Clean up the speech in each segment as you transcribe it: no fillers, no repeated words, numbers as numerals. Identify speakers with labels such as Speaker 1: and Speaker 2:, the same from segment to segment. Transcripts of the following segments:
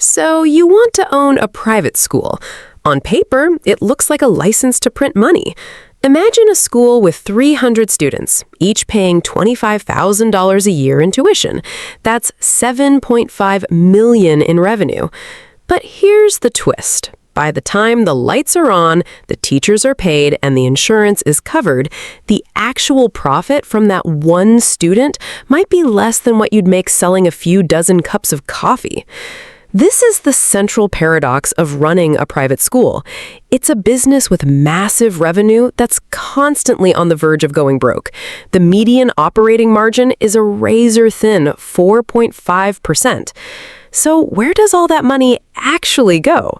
Speaker 1: So you want to own a private school. On paper, it looks like a license to print money. Imagine a school with 300 students, each paying $25,000 a year in tuition. That's $7.5 million in revenue. But here's the twist. By the time the lights are on, the teachers are paid, and the insurance is covered, the actual profit from that one student might be less than what you'd make selling a few dozen cups of coffee. This is the central paradox of running a private school. It's a business with massive revenue that's constantly on the verge of going broke. The median operating margin is a razor-thin 4.5%. So where does all that money actually go?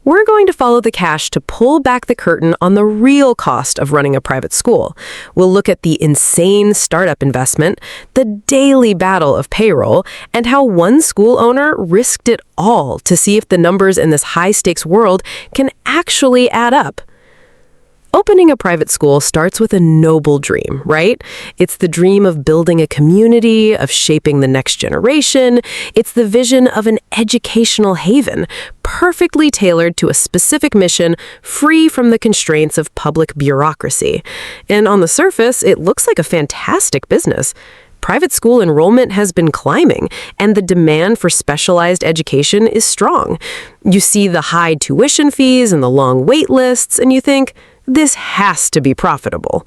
Speaker 1: We're going to follow the cash to pull back the curtain on the real cost of running a private school. We'll look at the insane startup investment, the daily battle of payroll, and how one school owner risked it all to see if the numbers in this high-stakes world can actually add up. Opening a private school starts with a noble dream, right? It's the dream of building a community, of shaping the next generation. It's the vision of an educational haven, perfectly tailored to a specific mission, free from the constraints of public bureaucracy. And on the surface, it looks like a fantastic business. Private school enrollment has been climbing, and the demand for specialized education is strong. You see the high tuition fees and the long wait lists, and you think, this has to be profitable.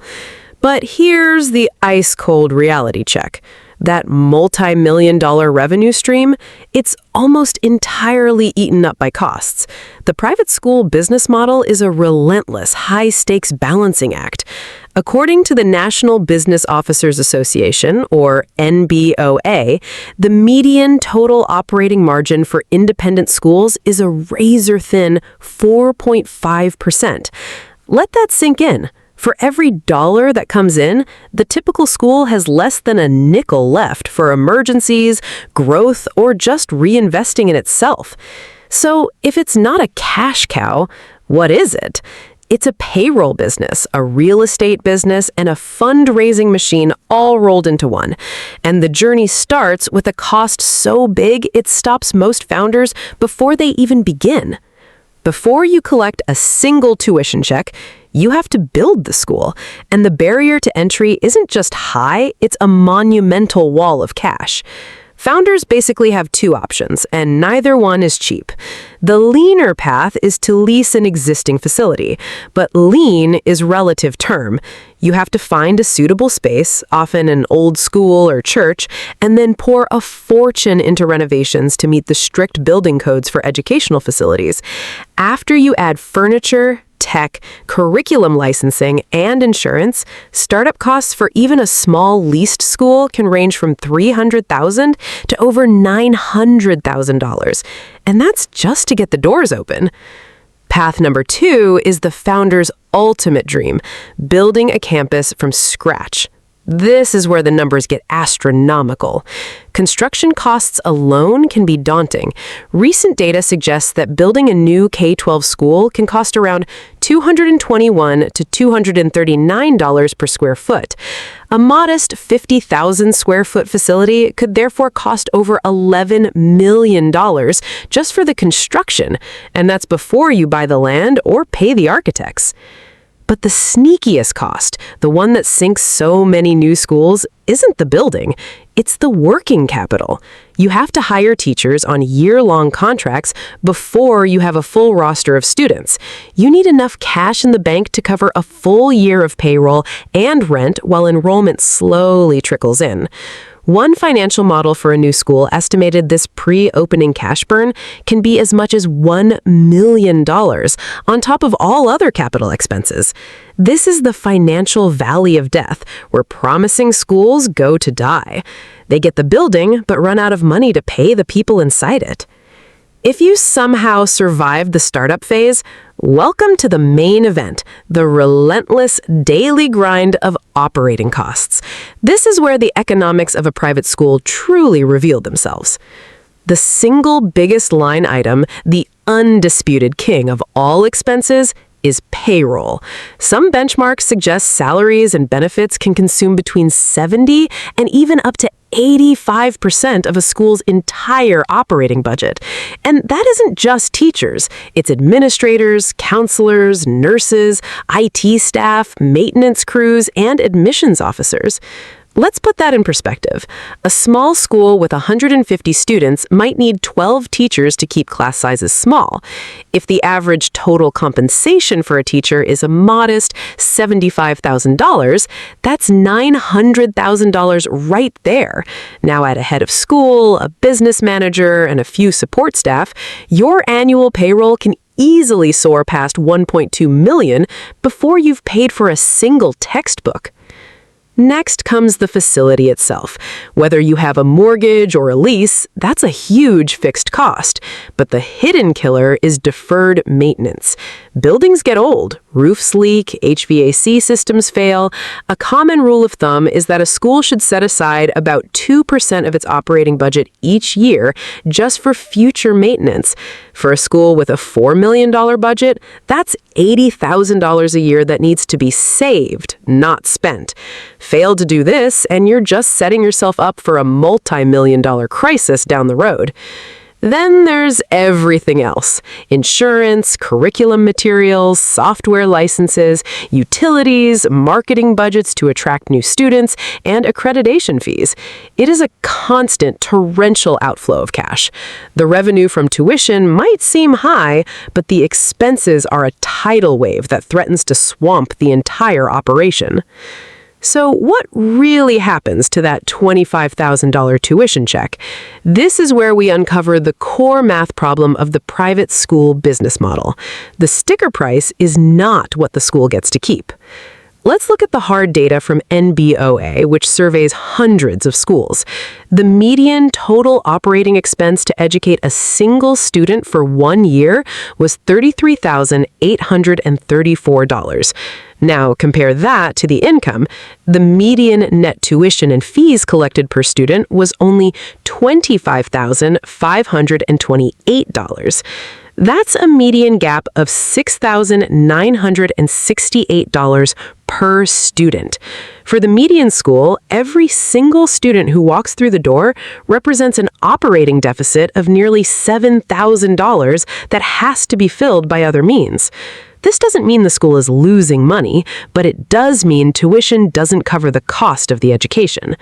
Speaker 1: But here's the ice-cold reality check. That multi-million-dollar revenue stream, it's almost entirely eaten up by costs. The private school business model is a relentless, high-stakes balancing act. According to the National Business Officers Association, or NBOA, the median total operating margin for independent schools is a razor-thin 4.5%. Let that sink in. For every dollar that comes in, the typical school has less than a nickel left for emergencies, growth, or just reinvesting in itself. So if it's not a cash cow, what is it? It's a payroll business, a real estate business, and a fundraising machine all rolled into one. And the journey starts with a cost so big it stops most founders before they even begin. Before you collect a single tuition check, you have to build the school, and the barrier to entry isn't just high, it's a monumental wall of cash. Founders basically have two options, and neither one is cheap. The leaner path is to lease an existing facility, but lean is relative term. You have to find a suitable space, often an old school or church, and then pour a fortune into renovations to meet the strict building codes for educational facilities. After you add furniture, tech, curriculum licensing, and insurance, startup costs for even a small leased school can range from $300,000 to over $900,000. And that's just to get the doors open. Path number 2 is the founder's ultimate dream, building a campus from scratch. This is where the numbers get astronomical. Construction costs alone can be daunting. Recent data suggests that building a new K-12 school can cost around $221 to $239 per square foot. A modest 50,000 square foot facility could therefore cost over $11 million just for the construction, and that's before you buy the land or pay the architects. But the sneakiest cost, the one that sinks so many new schools, isn't the building. It's the working capital. You have to hire teachers on year-long contracts before you have a full roster of students. You need enough cash in the bank to cover a full year of payroll and rent while enrollment slowly trickles in. One financial model for a new school estimated this pre-opening cash burn can be as much as $1 million on top of all other capital expenses. This is the financial valley of death, where promising schools go to die. They get the building, but run out of money to pay the people inside it. If you somehow survived the startup phase, welcome to the main event, the relentless daily grind of operating costs. This is where the economics of a private school truly reveal themselves. The single biggest line item, the undisputed king of all expenses, is payroll. Some benchmarks suggest salaries and benefits can consume between 70 and even up to 85% of a school's entire operating budget. And that isn't just teachers. It's administrators, counselors, nurses, IT staff, maintenance crews, and admissions officers. Let's put that in perspective. A small school with 150 students might need 12 teachers to keep class sizes small. If the average total compensation for a teacher is a modest $75,000, that's $900,000 right there. Now add a head of school, a business manager, and a few support staff, your annual payroll can easily soar past $1.2 million before you've paid for a single textbook. Next comes the facility itself. Whether you have a mortgage or a lease, that's a huge fixed cost. But the hidden killer is deferred maintenance. Buildings get old, roofs leak, HVAC systems fail. A common rule of thumb is that a school should set aside about 2% of its operating budget each year just for future maintenance. For a school with a $4 million budget, that's $80,000 a year that needs to be saved, not spent. Fail to do this, and you're just setting yourself up for a multi-million-dollar crisis down the road. Then there's everything else: insurance, curriculum materials, software licenses, utilities, marketing budgets to attract new students, and accreditation fees. It is a constant, torrential outflow of cash. The revenue from tuition might seem high, but the expenses are a tidal wave that threatens to swamp the entire operation. So what really happens to that $25,000 tuition check? This is where we uncover the core math problem of the private school business model. The sticker price is not what the school gets to keep. Let's look at the hard data from NBOA, which surveys hundreds of schools. The median total operating expense to educate a single student for 1 year was $33,834. Now, compare that to the income. The median net tuition and fees collected per student was only $25,528. That's a median gap of $6,968 per student. For the median school, every single student who walks through the door represents an operating deficit of nearly $7,000 that has to be filled by other means. This doesn't mean the school is losing money, but it does mean tuition doesn't cover the cost of the education.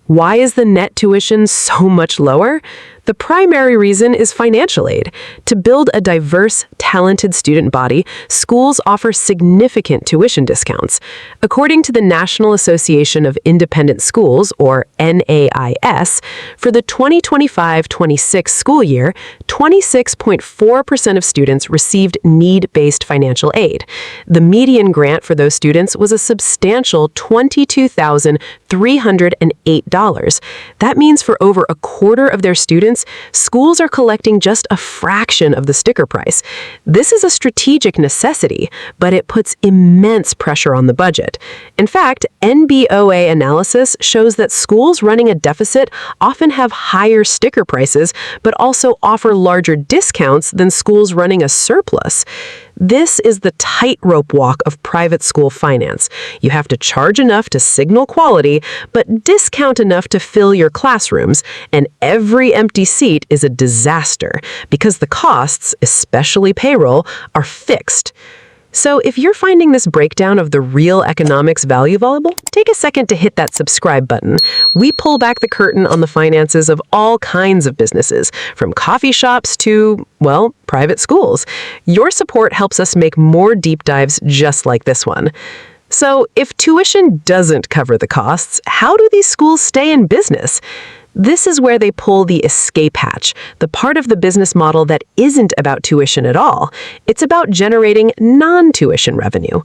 Speaker 1: Why is the net tuition so much lower? The primary reason is financial aid. To build a diverse, talented student body, schools offer significant tuition discounts. According to the National Association of Independent Schools, or NAIS, for the 2025-26 school year, 26.4% of students received need-based financial aid. The median grant for those students was a substantial $22,308. That means for over a quarter of their students, schools are collecting just a fraction of the sticker price. This is a strategic necessity, but it puts immense pressure on the budget. In fact, NBOA analysis shows that schools running a deficit often have higher sticker prices, but also offer larger discounts than schools running a surplus. This is the tightrope walk of private school finance. You have to charge enough to signal quality, but discount enough to fill your classrooms, and every empty seat is a disaster because the costs, especially payroll, are fixed. So if you're finding this breakdown of the real economics valuable, take a second to hit that subscribe button. We pull back the curtain on the finances of all kinds of businesses, from coffee shops to, well, private schools. Your support helps us make more deep dives just like this one. So if tuition doesn't cover the costs, how do these schools stay in business? This is where they pull the escape hatch, the part of the business model that isn't about tuition at all. It's about generating non-tuition revenue.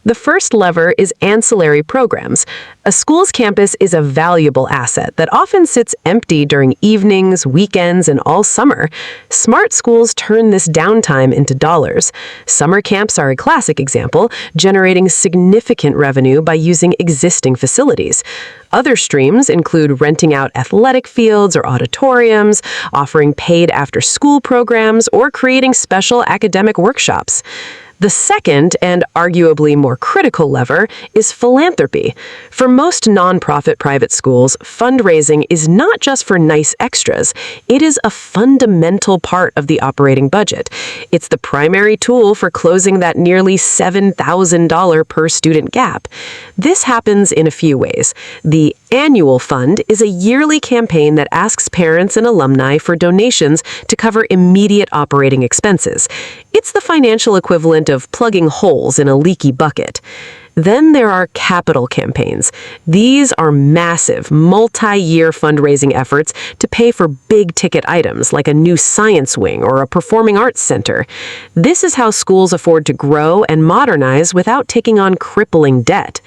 Speaker 1: The first lever is ancillary programs. A school's campus is a valuable asset that often sits empty during evenings, weekends, and all summer. Smart schools turn this downtime into dollars. Summer camps are a classic example, generating significant revenue by using existing facilities. Other streams include renting out athletic fields or auditoriums, offering paid after-school programs, or creating special academic workshops. The second, and arguably more critical lever, is philanthropy. For most nonprofit private schools, fundraising is not just for nice extras. It is a fundamental part of the operating budget. It's the primary tool for closing that nearly $7,000 per student gap. This happens in a few ways. The annual fund is a yearly campaign that asks parents and alumni for donations to cover immediate operating expenses. It's the financial equivalent of plugging holes in a leaky bucket. Then there are capital campaigns. These are massive, multi-year fundraising efforts to pay for big-ticket items like a new science wing or a performing arts center. This is how schools afford to grow and modernize without taking on crippling debt.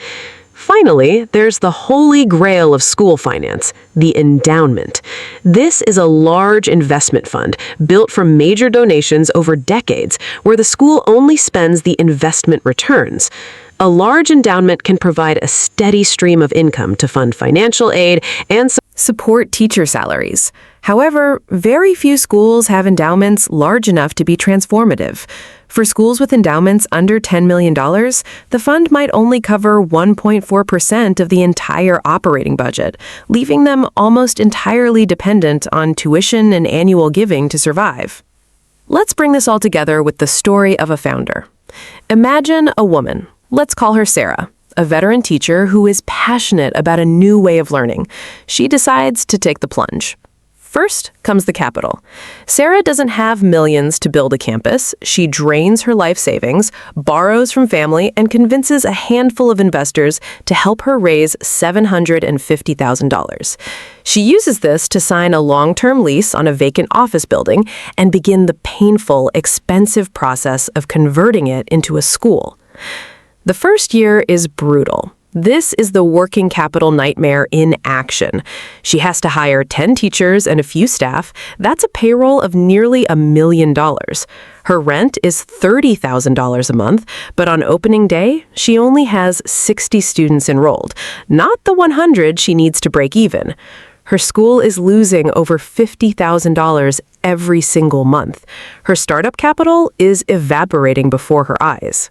Speaker 1: Finally, there's the holy grail of school finance, the endowment. This is a large investment fund built from major donations over decades, where the school only spends the investment returns. A large endowment can provide a steady stream of income to fund financial aid and support teacher salaries. However, very few schools have endowments large enough to be transformative. For schools with endowments under $10 million, the fund might only cover 1.4% of the entire operating budget, leaving them almost entirely dependent on tuition and annual giving to survive. Let's bring this all together with the story of a founder. Imagine a woman. Let's call her Sarah, a veteran teacher who is passionate about a new way of learning. She decides to take the plunge. First comes the capital. Sarah doesn't have millions to build a campus. She drains her life savings, borrows from family, and convinces a handful of investors to help her raise $750,000. She uses this to sign a long-term lease on a vacant office building and begin the painful, expensive process of converting it into a school. The first year is brutal. This is the working capital nightmare in action. She has to hire 10 teachers and a few staff. That's a payroll of nearly $1 million. Her rent is $30,000 a month, but on opening day, she only has 60 students enrolled, not the 100 she needs to break even. Her school is losing over $50,000 every single month. Her startup capital is evaporating before her eyes.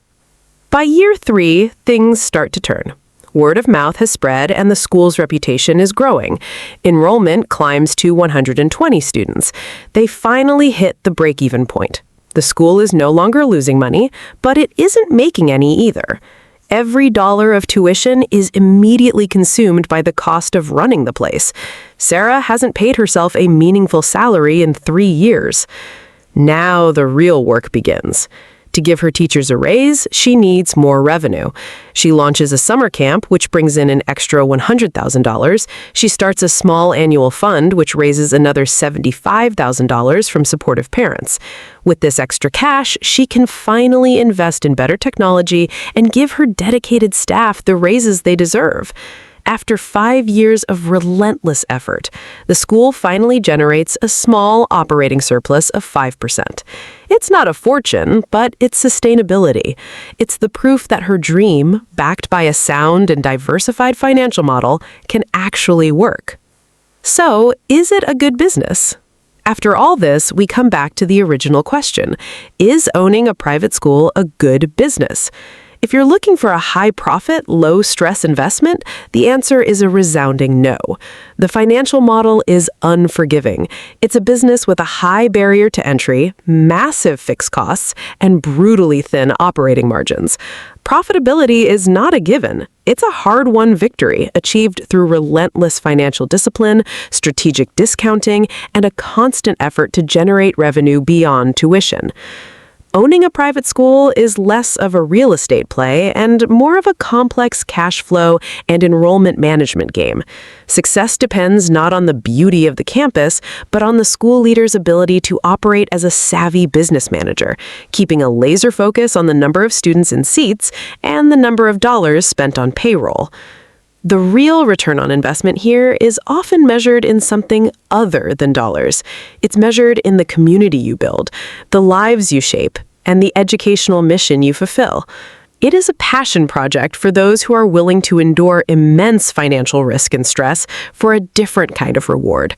Speaker 1: By year 3, things start to turn. Word of mouth has spread and the school's reputation is growing. Enrollment climbs to 120 students. They finally hit the break-even point. The school is no longer losing money, but it isn't making any either. Every dollar of tuition is immediately consumed by the cost of running the place. Sarah hasn't paid herself a meaningful salary in 3 years. Now the real work begins. To give her teachers a raise, she needs more revenue. She launches a summer camp, which brings in an extra $100,000. She starts a small annual fund, which raises another $75,000 from supportive parents. With this extra cash, she can finally invest in better technology and give her dedicated staff the raises they deserve. After 5 years of relentless effort, the school finally generates a small operating surplus of 5%. It's not a fortune, but it's sustainability. It's the proof that her dream, backed by a sound and diversified financial model, can actually work. So, is it a good business? After all this, we come back to the original question. Is owning a private school a good business? If you're looking for a high-profit, low-stress investment, the answer is a resounding no. The financial model is unforgiving. It's a business with a high barrier to entry, massive fixed costs, and brutally thin operating margins. Profitability is not a given. It's a hard-won victory achieved through relentless financial discipline, strategic discounting, and a constant effort to generate revenue beyond tuition. Owning a private school is less of a real estate play and more of a complex cash flow and enrollment management game. Success depends not on the beauty of the campus, but on the school leader's ability to operate as a savvy business manager, keeping a laser focus on the number of students in seats and the number of dollars spent on payroll. The real return on investment here is often measured in something other than dollars. It's measured in the community you build, the lives you shape, and the educational mission you fulfill. It is a passion project for those who are willing to endure immense financial risk and stress for a different kind of reward.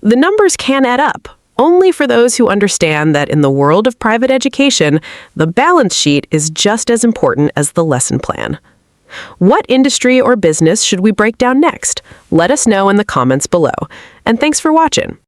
Speaker 1: The numbers can add up. only for those who understand that in the world of private education, the balance sheet is just as important as the lesson plan. What industry or business should we break down next? Let us know in the comments below. And thanks for watching.